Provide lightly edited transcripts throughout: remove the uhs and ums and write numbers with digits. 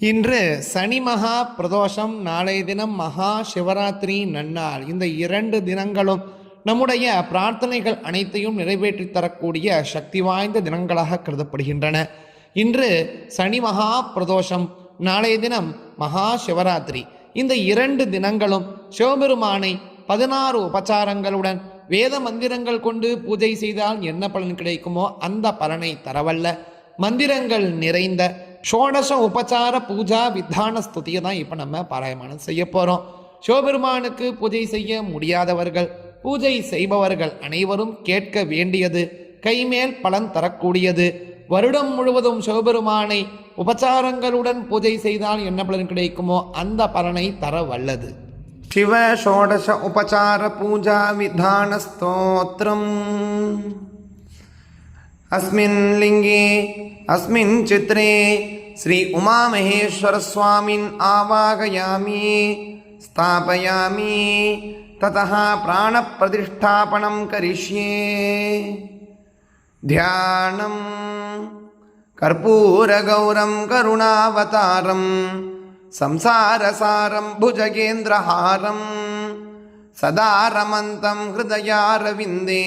இன்று சனி மகா பிரதோஷம், நாளைய தினம் மகா சிவராத்திரி நன்னாள். இந்த 2 தினங்களும் நம்முடைய பிரார்த்தனைகள் அனைத்தையும் நிறைவேற்றி தரக்கூடிய சக்தி வாய்ந்த தினங்களாக கருதப்படுகின்றன. இன்று சனி மகா பிரதோஷம், நாளைய தினம் மகா சிவராத்திரி. இந்த 2 தினங்களும் சிவபெருமானை 16 உபச்சாரங்களுடன் வேத மந்திரங்கள் கொண்டு பூஜை செய்தால் என்ன பலன் கிடைக்குமோ அந்த பலனை தரவல்ல மந்திரங்கள் நிறைந்த ஷோடச உபச்சார பூஜா வித்தான ஸ்துதியை தான் இப்போ நம்ம பாராயணம் செய்ய போகிறோம். சிவபெருமானுக்கு பூஜை செய்ய முடியாதவர்கள், பூஜை செய்பவர்கள் அனைவரும் கேட்க வேண்டியது கைமேல் பலன் தரக்கூடியது. வருடம் முழுவதும் சிவபெருமானை உபச்சாரங்களுடன் பூஜை செய்தால் என்ன பலன் கிடைக்குமோ அந்த பலனை தர வல்லது. சிவ ஷோடச உபச்சார பூஜா விதான ஸ்தோத்திரம். अस्मिन् लिंगे अस्मिन् चित्रे श्री उमामहेश्वर स्वामिन् आवाहयामि स्थापयामि ततः प्राणप्रतिष्ठापनं करिष्ये. ध्यानं कर्पूरगौरं करुणावतारं संसारसारं भुजगेन्द्रहारं सदा रमन्तं हृदयारविन्दे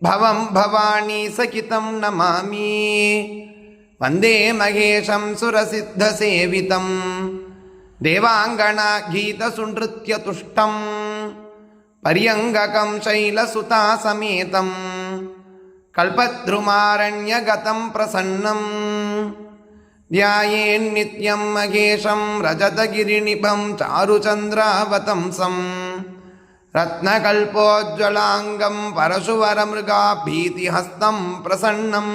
भवं भवानी सकितं नमामि. वन्दे महेशं सुरसिद्धसेवितं देवाङ्गना गीतसुनृत्यतुष्टं पर्यङ्गकं शैलसुतासमेतं कल्पद्रुमारण्यगतं प्रसन्नं ध्यायेन्नित्यं महेशं रजतगिरिनिभं चारुचन्द्रावतंसं रत्नकल्पोज्ज्वलाङ्गं परशुवरमृगाभीतिहस्तं प्रसन्नं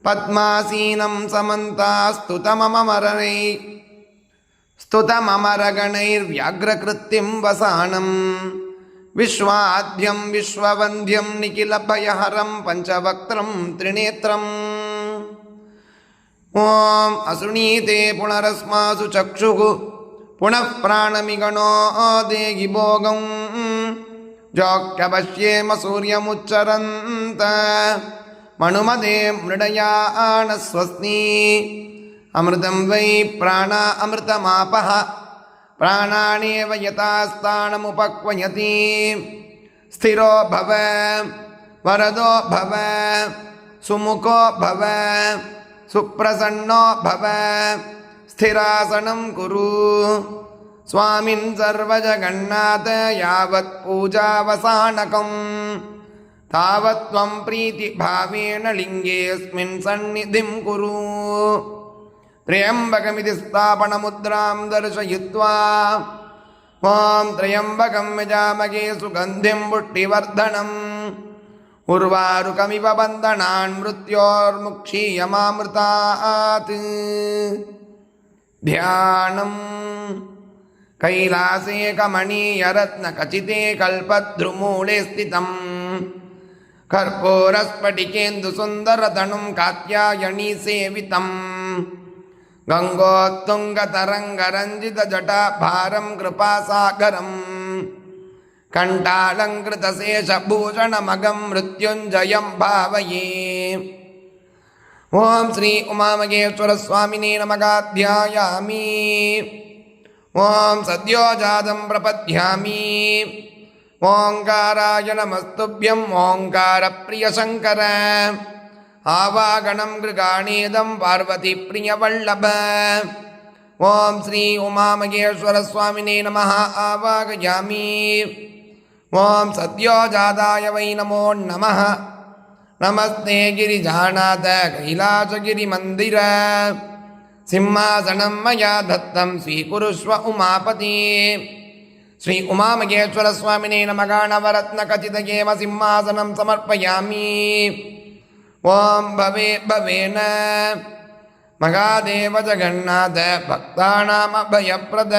पद्मासीनं स्तुतममरगणैर्व्याघ्रकृत्तिं वसानं विश्वाद्यं विश्ववन्द्यं निखिलभयहरं पञ्चवक्त्रं त्रिनेत्रम्. ॐ असुनीते पुनरस्मासु चक्षुः पुनः प्राणमिगणो देहि भोगं जोक्यपश्येम सूर्यमुच्चरन्त मनुमदे मृडयान स्वस्ति. अमृतं वै प्राणा अमृतमापः प्राणानेव यथास्थानमुपक्वयति. स्थिरो भव वरदो भव सुमुखो भव सुप्रसन्नो भव स्थिरासनं कुरु. स्वामिन् सर्वजगन्नाथ यावत् पूजावसानकं तावत् त्वं प्रीतिभावेन लिङ्गेऽस्मिन् सन्निधिं कुरु. त्र्यम्बकमिति स्थापनमुद्रां दर्शयित्वा ॐ त्र्यम्बकं यजामहे सुगन्धिं पुष्टिवर्धनम् उर्वारुकमिव बन्धनान् मृत्योर्मुक्षीयमामृतात्. ध्यानं कैलासे कमनीयरत्नखचिते कल्पद्रुमूले स्थितं कर्पूरस्फटिकेन्दुसुन्दरतनुं कात्यायनी सेवितं गङ्गोत्तुङ्गतरङ्गरञ्जितजटाभारं कृपासागरं कण्ठालङ्कृतशेषभूषणमगं मृत्युञ्जयं भावये. ओम श्री उमामहेश्वर स्वामिने नमः. ध्यायामि. ओम सद्योजातं प्रपद्यामि. ओंकाराय नमस्तुभ्यं ओंकारप्रिय शंकर. आवागणं गृगाणेदं पार्वतीप्रियवल्लभ. ओम श्री उमामहेश्वर स्वामिने नमः. आवाहयामि. ओम सद्योजाताय वै नमो नमः. नमस्ते गिरिजानाथ कैलासगिरिमन्दिर. सिंहासनं मया दत्तं स्वीकुरुष्व उमापति. श्री उमामहेश्वर स्वामिने नमः. नवरत्नखचितकेम सिंहासनं समर्पयामि. ओं भवे भवेन महादेव जगन्नाथ भक्तानामभयप्रद.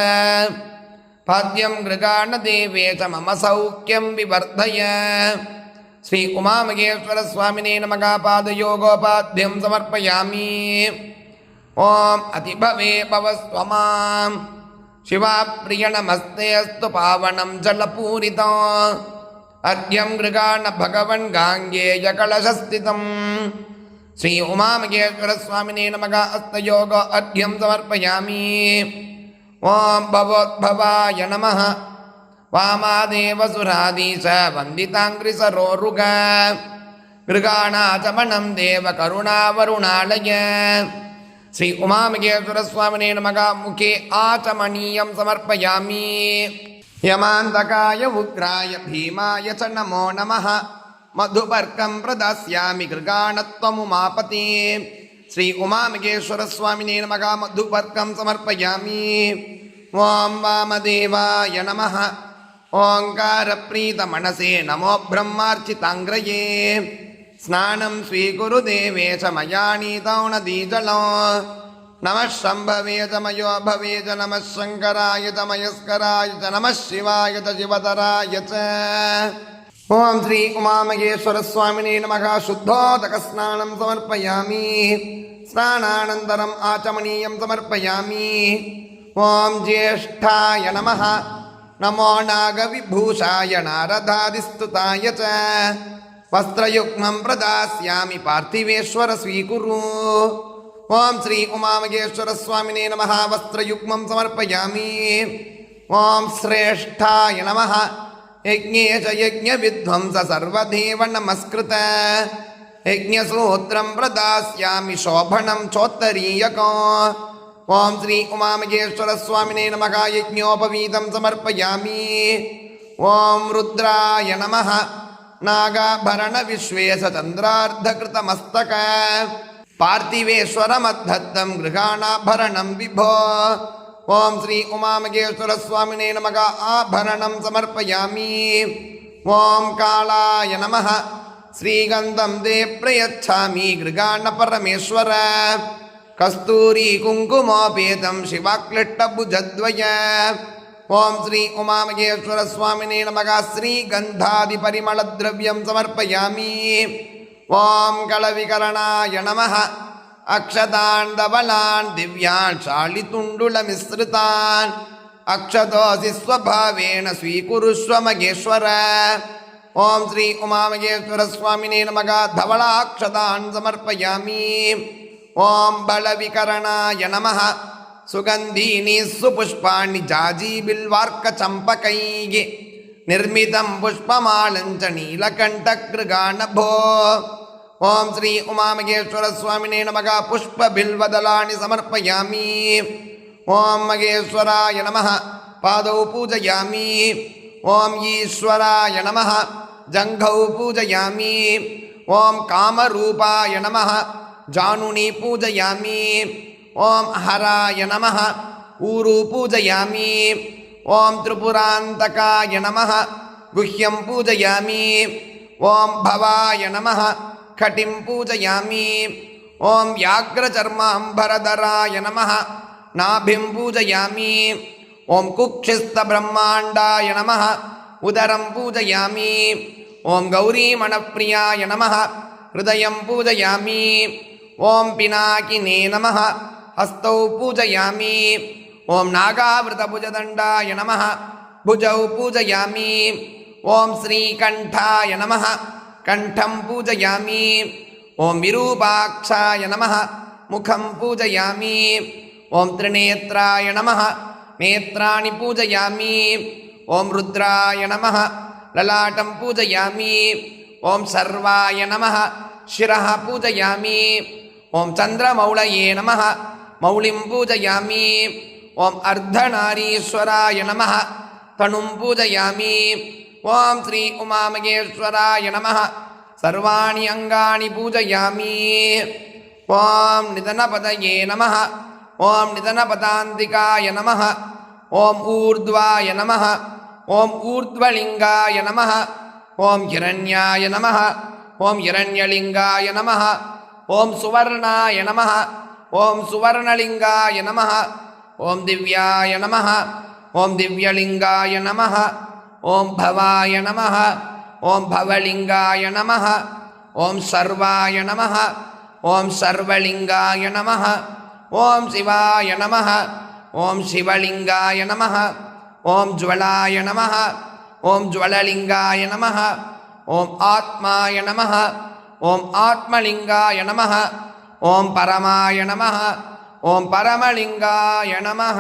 पाद्यं गृगाणदेवेश मम सौख्यं विवर्धय. श्री उमामहेश्वर स्वामिने नमः. पादयोगोपाद्यं समर्पयामि. ओम अतिभवे भवस्त्वमां शिवाप्रिय नमस्ते अस्तु पावनं जलपूरितं. अर्घ्यं गृगाण भगवन् गाङ्गेयकलशस्थितं ಶ್ರೀ ಉಮಾಮಹೇಶ್ವರ ಸ್ವಾಮಿನೇ ನಮಃ ಹಸ್ತಯೋಗ ಅರ್ಘ್ಯಂ ಸಮರ್ಪಯಾಮಿ. ಓಂ ಭವೋದ್ಭವಾಯ ನಮಃ. ವಾಮಾದೇವಸುರಾಧೀಶ ವಂದಿತಾಂಗ್ರಿ ಸರೋರುಗ ಮೃಗಾಣಾಚಮಣಂ ದೇವ ಕರುಣಾವರುಣಾಲಯ. ಶ್ರೀ ಉಮಾಮಹೇಶ್ವರ ಸ್ವಾಮಿನೇ ನಮಃ ಮುಖೇ ಆಚಮನೀಯಂ ಸಮರ್ಪಯಾಮಿ. ಯಮಾಂತಕಾಯ ಉಗ್ರಾಯ ಭೀಮಾಯ ಚ ನಮೋ ನಮಃ. ಮಧುಪರ್ಕಂ ಪ್ರದಾಸ್ಯಾಮಿ ಗೃಗಾಣತ್ವಮುಮಾಪತಿ. ಶ್ರೀ ಉಮಾಮಹೇಶ್ವರ ಸ್ವಾಮಿನೇ ನಮಃ ಮಧುಪರ್ಕಂ ಸಮರ್ಪಯಾಮಿ. ಓಂ ವಾಮದೇವಾಯ ನಮಃ. ಓಂಕಾರ ಪ್ರೀತ ಮನಸೇ ನಮೋ ಬ್ರಹ್ಮಾರ್ಚಿತಾಂಗ್ರಯೇ. ಸ್ನಾನಂ ಸ್ವೀಕುರು ದೇವೇಶ ಮಯಾನೀತೌಣದೀಜಲೋ. ನಮಃ ಶಂಭವೇ ಚ ಮಯೋ ಭವೇ ಚ ನಮಃ ಶಂಕರಾಯ ಚ ಮಯಸ್ಕರಾಯ ಚ ನಮಃ ಶಿವಾಯ ಚ ಶಿವತರಾಯ ಚ. ಓಂ ಶ್ರೀ ಉಮಾಮಹೇಶ್ವರ ಸ್ವಾಮಿನೇ ನಮಃ ಶುದ್ಧೋದಕ ಸ್ನಾನಂ ಸಮರ್ಪಯಾಮಿ. ಸ್ನಾನಾನಂತರಂ ಆಚಮನೀಯಂ ಸಮರ್ಪಯಾಮಿ. ಓಂ ಜ್ಯೇಷ್ಠಾಯ ನಮಃ. ನಮೋ ನಾಗವಿಭೂಷಾಯ ನಾರದಾದಿಸ್ತುತಾಯ ಚ. ವಸ್ತ್ರಯುಗ್ಮಂ ಪ್ರದಾಸ್ಯಾಮಿ ಪಾರ್ಥಿವೇಶ್ವರ ಸ್ವೀಕುರು. ಓಂ ಶ್ರೀ ಉಮಾಮಹೇಶ್ವರ ಸ್ವಾಮಿನೇ ನಮಃ ವಸ್ತ್ರಯುಗ್ಮಂ ಸಮರ್ಪಯಾಮಿ. ಓಂ ಶ್ರೇಷ್ಠಾಯ ನಮಃ. ಯಜ್ಞೇಶ ಯಜ್ಞ ವಿಧ್ವಂಸ ಸರ್ವದೇವ ನಮಸ್ಕೃತ. ಯಜ್ಞಸೂತ್ರಂ ಪ್ರದಾಸ್ಯಾಮಿ ಶೋಭಣಂ ಚೋತ್ತರೀಯಕೋ. ಓಂ ಶ್ರೀ ಉಮಾಮಹೇಶ್ವರ ಸ್ವಾಮಿನೇ ನಮಃ ಯಜ್ಞೋಪವೀತಂ ಸಮರ್ಪಯಾಮಿ. ಓಂ ರುದ್ರಾಯ ನಮಃ. ನಾಗಾಭರಣ ವಿಶ್ವೇಶ ಚಂದ್ರಾರ್ಧಕೃತ ಮಸ್ತಕ. ಪಾರ್ಥಿವೇಶ್ವರ ಮದ್ದತ್ತಂ ಗೃಹಾಣಾಭರಣಂ ವಿಭೋ. ಓಂ ಶ್ರೀ ಉಮಾಮಹೇಶ್ವರ ಸ್ವಾಮಿನೇ ನಮಃ ಆಭರಣಂ ಸಮರ್ಪಯಾಮಿ. ಓಂ ಕಾಳಾಯ ನಮಃ. ಶ್ರೀಗಂಧಂ ದೇ ಪ್ರಯಚ್ಛಾಮಿ ಗೃಗಾಣ ಪರಮೇಶ್ವರ. ಕಸ್ತೂರಿ ಕುಂಕುಮೋಪೇತಂ ಶಿವಾಕ್ಲಿಷ್ಟಭುಜದ್ವಯ. ಓಂ ಶ್ರೀ ಉಮಾಮಹೇಶ್ವರ ಸ್ವಾಮಿನೇ ನಮಃ ಶ್ರೀಗಂಧಾದಿ ಪರಿಮಳದ್ರವ್ಯಂ ಸಮರ್ಪಯಾಮಿ. ಓಂ ಕಳವಿಕರಣಾಯ ನಮಃ. ಅಕ್ಷತಾನ್ ಧವಲಾನ್ ದಿವ್ಯಾನ್ ಶಾಳಿತುಂಡುಳ ಮಿಶ್ರಿತಾನ್ ಅಕ್ಷತೋಸಿ ಸ್ವಭಾವೇನ ಸ್ವೀಕುರುಷ್ವ ಮಹೇಶ್ವರ. ಓಂ ಶ್ರೀ ಉಮಾಮಹೇಶ್ವರ ಸ್ವಾಮಿನೇ ನಮಃ ಧವಳಾಕ್ಷತಾನ್ ಸಮರ್ಪಯಾಮಿ. ಓಂ ಬಲವಿಕರಣಾಯ ನಮಃ. ಸುಗಂಧೀನಿ ಸುಪುಷ್ಪಾಣಿ ಜಾಜಿ ಬಿಲ್ವಾರ್ಕ ಚಂಪಕೈಗೆ ನಿರ್ಮಿತಂ ಪುಷ್ಪಮಾಲಂಚ ನೀಲಕಂಠಕೃಗಾಣಭೋ. ಓಂ ಶ್ರೀ ಉಮಾಮಹೇಶ್ವರ ಸ್ವಾಮಿನೇ ನಮಃ ಪುಷ್ಪ ಬಿಲ್ವದಲಾನಿ ಸಮರ್ಪಯಾಮಿ. ಓಂ ಮಹೇಶ್ವರಾಯ ನಮಃ. ಪಾದೌ ಪೂಜಯಾಮಿ. ಓಂ ಈಶ್ವರಾಯ ನಮಃ. ಜಂಘೌ ಪೂಜಯಾಮಿ. ಓಂ ಕಾಮರೂಪಾಯ ನಮಃ. ಜಾನುನಿ ಪೂಜಯಾಮಿ. ಓಂ ಹರಾಯ ನಮಃ. ಊರು ಪೂಜಯಾಮಿ. ಓಂ ತ್ರಿಪುರಾಂತಕಾಯ ನಮಃ. ಗುಹ್ಯಂ ಪೂಜಯಾಮಿ. ಓಂ ಭವಾಯ ನಮಃ. ಖಟಿಂ ಪೂಜಯಾಮಿ. ಓಂ ವ್ಯಾಘ್ರಚರ್ಮಾಂಬರಧರಾಯ ನಮಃ. ನಾಭಿಂ ಪೂಜಯಾಮಿ. ಓಂ ಕುಕ್ಷಿಸ್ಥಬ್ರಹ್ಮಾಂಡಾಯ ನಮಃ. ಉದರಂ ಪೂಜಯಾಮಿ. ಓಂ ಗೌರೀಮಣಪ್ರಿಯಾಯ ನಮಃ. ಹೃದಯಂ ಪೂಜಯಾಮಿ. ಓಂ ಪಿನಾಕಿನೇ ನಮಃ. ಹಸ್ತೌ ಪೂಜಯಾಮಿ. ಓಂ ನಾಗಾವೃತಭುಜದಂಡಾಯ ನಮಃ. ಭುಜೌ ಪೂಜಯಾಮಿ. ಓಂ ಶ್ರೀಕಂಠಾಯ ನಮಃ. ಕಂಠಂ ಪೂಜಯಾಮಿ. ಓಂ ವಿರೂಪಾಕ್ಷಾಯ ನಮಃ. ಮುಖಂ ಪೂಜಯಾಮಿ. ಓಂ ತ್ರಿನೇತ್ರಾಯ ನಮಃ. ನೇತ್ರಾಣಿ ಪೂಜಯಾಮಿ. ಓಂ ರುದ್ರಾಯ ನಮಃ. ಲಲಾಟಂ ಪೂಜಯಾಮಿ. ಓಂ ಸರ್ವಾಯ ನಮಃ. ಶಿರಃ ಪೂಜಯಾಮಿ. ಓಂ ಚಂದ್ರಮೌಳಯೇ ನಮಃ. ಮೌಳಿಂ ಪೂಜಯಾಮಿ. ಓಂ ಅರ್ಧನಾರೀಶ್ವರಾಯ ನಮಃ. ತನುಂ ಪೂಜಯಾಮಿ. ಓಂ ಶ್ರೀ ಉಮಾಮಹೇಶ್ವರಾಯ ನಮಃ. ಸರ್ವಾಣಿ ಅಂಗಾನಿ ಪೂಜಯಾಮಿ. ಓಂ ನಿಧನಪದಯೇ ನಮಃ. ಓಂ ನಿಧನಪದಾಂತಿಕಾಯ ನಮಃ. ಓಂ ಊರ್ಧ್ವಾಯ ನಮಃ. ಓಂ ಊರ್ಧ್ವಲಿಂಗಾಯ ನಮಃ. ಓಂ ಹಿರಣ್ಯಾಯ ನಮಃ. ಓಂ ಹಿರಣ್ಯಲಿಂಗಾಯ ನಮಃ. ಓಂ ಸುವರ್ಣಾಯ ನಮಃ. ಓಂ ಸುವರ್ಣಲಿಂಗಾಯ ನಮಃ. ಓಂ ದಿವ್ಯಾಯ ನಮಃ. ಓಂ ದಿವ್ಯಲಿಂಗಾಯ ನಮಃ. ಓಂ ಭವಾಯ ನಮಃ. ಓಂ ಭವಲಿಂಗಾಯ ನಮಃ. ಓಂ ಸರ್ವಾಯ ನಮಃ. ಓಂ ಸರ್ವಲಿಂಗಾಯ ನಮಃ. ಓಂ ಶಿವಾಯ ನಮಃ. ಓಂ ಶಿವಲಿಂಗಾಯ ನಮಃ. ಓಂ ಜ್ವಲಾಯ ನಮಃ. ಓಂ ಜ್ವಲಲಿಂಗಾಯ ನಮಃ. ಓಂ ಆತ್ಮಾಯ ನಮಃ. ஓம் ஆத்மலிங்காய நமः. ஓம் பரமாய நமः. ஓம் பரமலிங்காய நமः.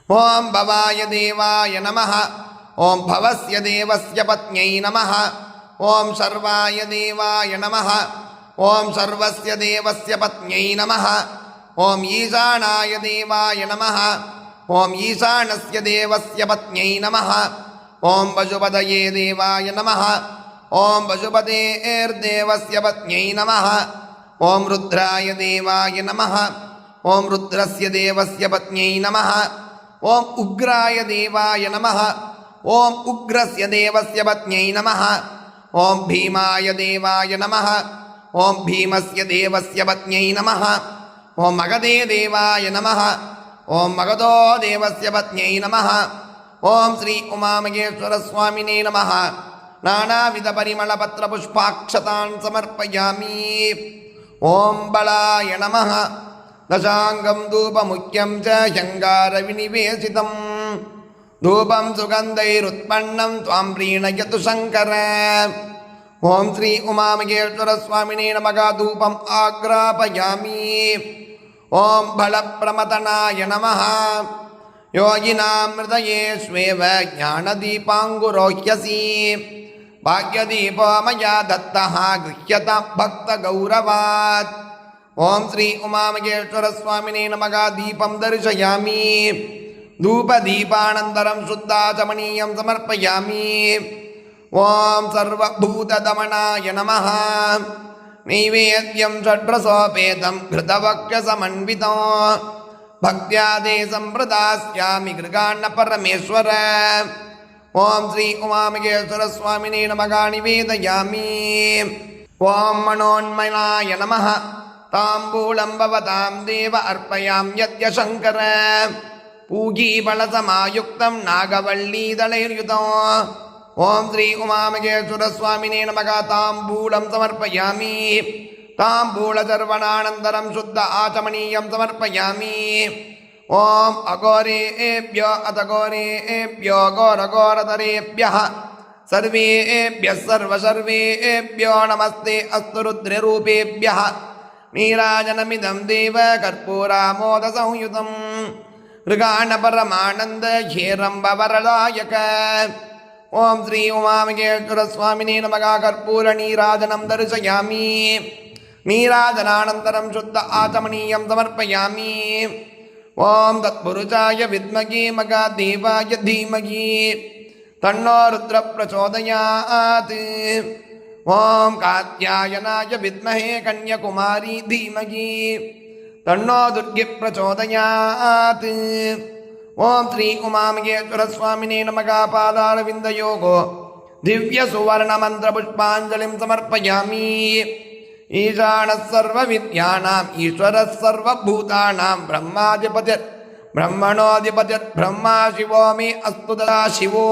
ஓம் பவாய தேவாய நமः. ஓம் பவஸ்ய தேவஸ்ய பத்யை நமः. ஓம் சர்வாய தேவாய நமः. ஓம் சர்வஸ்ய தேவஸ்ய பத்யை நமः. ஓம் ஈசானாய தேவாய நமः. ஓம் ஈசானஸ்ய தேவஸ்ய பத்யை நமः. ஓம் பசுபதயே தேவாய நமः. ஓம் பசுபதேர்தேவஸ்ய பத்யை நமः. ஓம் ருத்ராய தேவாய நமः. ஓம் ருத்ரஸ்ய தேவஸ்ய பத்யை நமः. ஓம் உக்ராய தேவாய நமः. ஓம் உக்ரஸ்ய தேவஸ்ய பத்யை நமः. ஓம் பீமாய தேவாய நமः. ஓம் பீமஸ்ய தேவஸ்ய பத்யை நமः. ஓம் மகதே தேவாய நமः. ஓம் மகதோ தேவஸ்ய பத்யை நமः. ஓம் ஸ்ரீ உமாமகேஸ்வர சுவாமினே நமः. நானாவித பரிமள பத்ர புஷ்பாக்ஷதான் சமர்ப்பயாமி. ஓம் பலாய நமः. தசாங்கம் தூபமுக்கியம் ச ஷங்கார விநிவேசிதம் தூபம் சுகந்தைருத்பன்னம் த்வாம் ப்ரீணயது சங்கர. ஓம் ஸ்ரீ உமாமகேஸ்வர சுவாமினே நமக. தூபம் ஆக்ராபயாமி. ஓம் பல பிரமதனாய நமः. யோகினாம் ஹிருதயேஷ்வேவ ஞானதீபாங்குரோஹ்யசி பாக்யதீபோ மயா தத்தः கிருஹ்யதாம் பக்த கௌரவாத். ஓம் ஸ்ரீ உமாமகேஸ்வர சுவாமினே நமக. தீபம் தரிசயாமி. தூபதீபானந்தரம் சுத்தாச்சமனீயம் சமர்ப்பயாமி. ஓம் சர்வபூததமனாய நமः. நைவேத்யம் ஷட்ரசோபேதம் கிருதவக்ஷசமன்விதம் பக்த்யாதே சம்பிரதாஸ்யாமி கிருகாண்ண பரமேஸ்வர. ஓம் ஸ்ரீ உமாமகேஸ்வர சுவாமினே நமக. நிவேதயாமி. ஓம் மனோன்மனாய நமः. தாம்பூலம் பவதாம் தேவ அர்ப்பயாம்யத்ய சங்கர. பூகீபலசமாயுக்தம் நாகவல்லீதளைர்யுதம். ஓம் ஸ்ரீ உமாமகேஸ்வர சுவாமினே நமக. தாம்பூலம் சமர்ப்பயாமி. தாம்பூலசர்வணானந்தரம் சுத்த ஆச்சமனீயம் சமர்ப்பயாமி. ஓம் அகோரேभ्यो அதகோரேभ्यो கோரகோரதரேभ्यः सर्वेभ्यः सर्वसर्वेभ्यो नमस्ते अस्तु रुद्ररूपेभ्यः. நீராஜனமிதம் தேவ கற்பூராமோதசம்யுதம் ருகாண பரமானந்த ஹேரம்பவரலாயக. ஓம் ஸ்ரீ உமாமகேஸ்வர சுவாமினே நமக. கற்பூர நீராஜனம் தரிசயாமி. நீராஜனானந்தரம் சுத்த ஆச்சமனீயம் சமர்ப்பயாமி. ஓம் தத்புருஷாய வித்மகே மகாதேவாய தீமகி தன்னோ ருத்ர பிரச்சோதயாத். ஓம் காத்யாயனாய வித்மஹே கன்யகுமாரி தீமகி தன்னோ துர்கி பிரச்சோதயாத். ஓம் ஸ்ரீ உமாமகேஸ்வர சுவாமினே நமக. பாதாரவிந்தயோகோ திவ்ய சுவர்ண மந்திர புஷ்பாஞ்சலிம் சமர்ப்பயாமி. ஈசானः சர்வ வித்யானாம் ஈஸ்வரः சர்வ பூதானாம் பிரம்மாதிபதிர் பிரம்மணோதிபதிர் பிரம்மா சிவோ மே அஸ்து ததா சிவோ.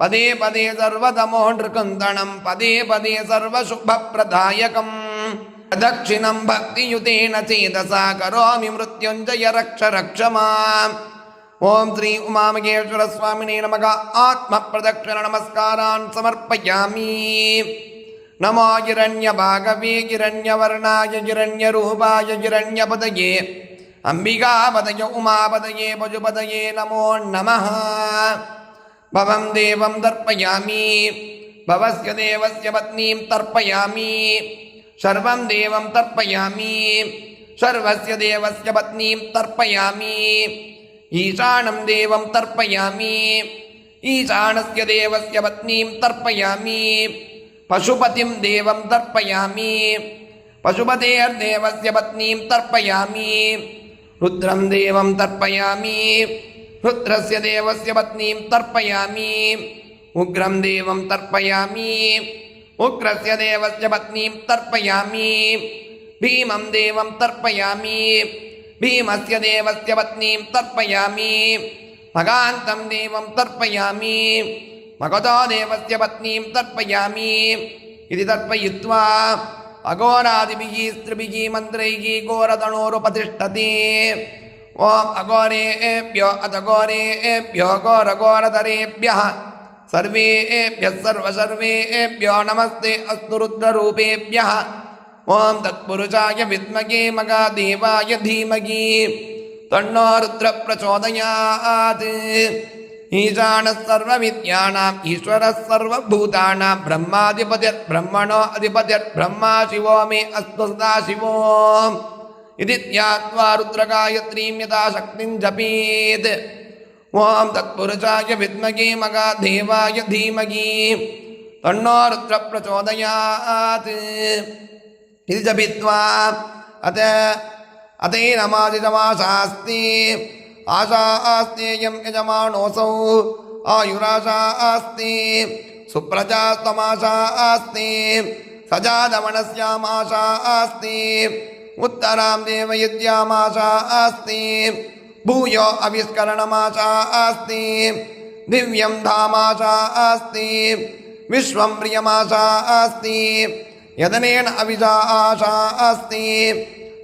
பதே பதே சர்வதமோ நிருகுந்தனம் பதே பதே சர்வசுபப்பிரதாயகம். தட்சிணம் பக்தியுதேன சேதசா கரோமி மிருத்யுஞ்சய ரக்ஷ ரக்ஷ மாம். ஓம் ஸ்ரீ உமாமகேஸ்வர சுவாமினே நமக. ஆத்ம பிரதக்ஷிண நமஸ்காரான் சமர்ப்பயாமி. நமோ கிரண்யபாகவே கிரண்யவர்ணாய கிரண்யரூபாய கிரண்யபதயே அம்பிகாபதய உமாபதயே பசுபதயே நமோ நமः. பவம் தேவம் தர்ப்பயாமி. பவஸ்ய தேவஸ்ய பத்னீம் தர்ப்பயாமி. சர்வம் தேவம் தர்ப்பயாமி. சர்வஸ்ய தேவஸ்ய பத்னீம் தர்ப்பயாமி. ஈசானம் தேவம் தர்ப்பயாமி. ஈசானஸ்ய தேவஸ்ய பத்னீம் தர்ப்பயாமி. பசுபதிம் தேவம் தர்ப்பயாமி. பசுபதேர்தேவஸ்ய பத்னீம் தர்ப்பயாமி. ருத்ரம் தேவம் தர்ப்பயாமி. ருத்ரஸ்ய தேவஸ்ய பத்னீம் தர்ப்பயாமி. உக்ரம் தேவம் தர்ப்பயாமி. உக்ரஸ்ய தேவஸ்ய பத்னீம் தர்ப்பயாமி. பீமம் தேவம் தர்ப்பயாமி. பீமஸ்ய தேவஸ்ய பத்னீம் தர்ப்பயாமி. மகாந்தம் தேவம் தர்ப்பயாமி. மகதோ தேவஸ்ய பத்னீம் தர்ப்பயாமி. இது தர்ப்பயித்வா அகோராதிபிः ஸ்திரிபிः மந்திரைः கோரதனோருபதிஷ்டதே. ஓம் அகோரேभ्यो அதகோரேभ्यो கோரகோரதரேभ्यः सर्वेभ्यः सर्वेभ्यो नमस्ते अस्तु रुद्ररूपेभ्यः ॐ तत्पुरुषाय विद्महे महादेवाय धीमहि तन्नो रुद्रः प्रचोदयात् ईशानः सर्वविद्यानाम् ईश्वरः सर्वभूतानां ब्रह्माधिपतिर्ब्रह्मणो अधिपतिर्ब्रह्मा शिवो मे अस्तु सदाशिवो इति ध्यात्वा रुद्रगायत्रीं यथाशक्तिं जपेत् ॐ तत्पुरुषाय विद्महे महादेवाय धीमहि तन्नो रुद्रः प्रचोदयात् इति जपित्वा अतेनमादितमाशास्ति आशास्तेयं यजमानोऽसौ आयुराशास्ति सुप्रजास्तमाशास्ति सजातवनस्यामाशास्ति उत्तरां देवयज्ञामाशास्ति भूयो अविष्करणमाशास्ति दिव्यं धामाशास्ति विश्वं प्रियमाशास्ति यदनेन अविशाशास्ति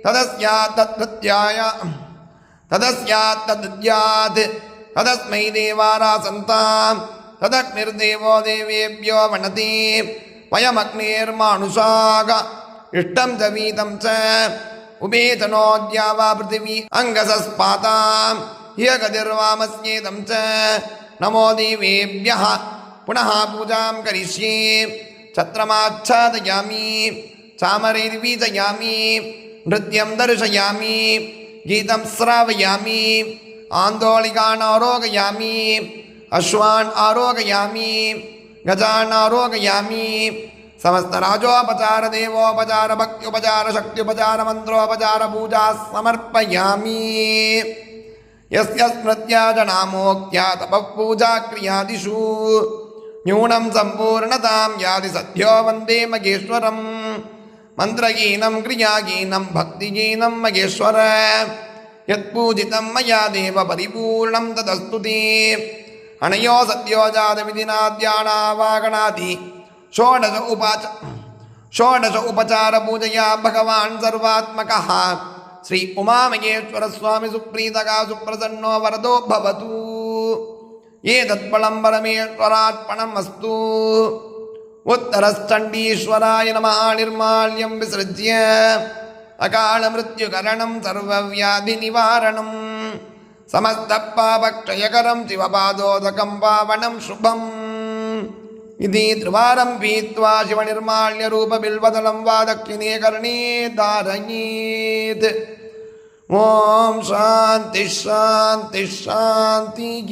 तदस्यात् तदस्मै देवारासन्तां तदग्निर्देवो देवेभ्यो वणति वयमग्निर्मानुषाग इष्टं च वीतं च उभेतनोऽद्या वा पृथिवी अङ्गसस्पातां ह्यगतिर्वामस्येदं च नमो देवेभ्यः पुनः पूजां करिष्ये छत्रमाच्छादयामि चामरैर्वीजयामि नृत्यं दर्शयामि गीतं श्रावयामि आन्दोलिकान् आरोगयामि अश्वान् आरोगयामि गजान् आरोगयामि समस्तराजोपचार देवोपचार भक्त्युपचार शक्त्युपचार मन्त्रोपचार पूजा समर्पयामि यस्य स्मृत्या जनामोक्त्या तपः पूजा क्रियादिषु न्यूनं सम्पूर्णतां यादि सद्यो वन्दे महेश्वरम् मन्त्रहीनं क्रियाहीनं भक्तिहीनं महेश्वर यत्पूजितं मया देव परिपूर्णं तदस्तु ते अनयो सद्यो जातविधिनाद्यानावागणादि षोडश उपचार पूजया भगवान् सर्वात्मकः श्री उमामहेश्वर स्वामी सुप्रीतः सुप्रसन्नो वरदो भवतु ये तत्फलं परमेश्वरार्पणमस्तु उत्तरश्चण्डीश्वराय नमः निर्माल्यं विसृज्य अकालमृत्युकरणं सर्वव्याधिनिवारणं समस्तपापक्षयकरं शिवपादोदकं पावनं शुभम् इति त्रिवारं पीत्वा शिवनिर्माल्यरूपबिल्वदलं वा दक्षिणे कर्णे धारयेत् ॐ शान्तिः शान्तिः शान्तिः।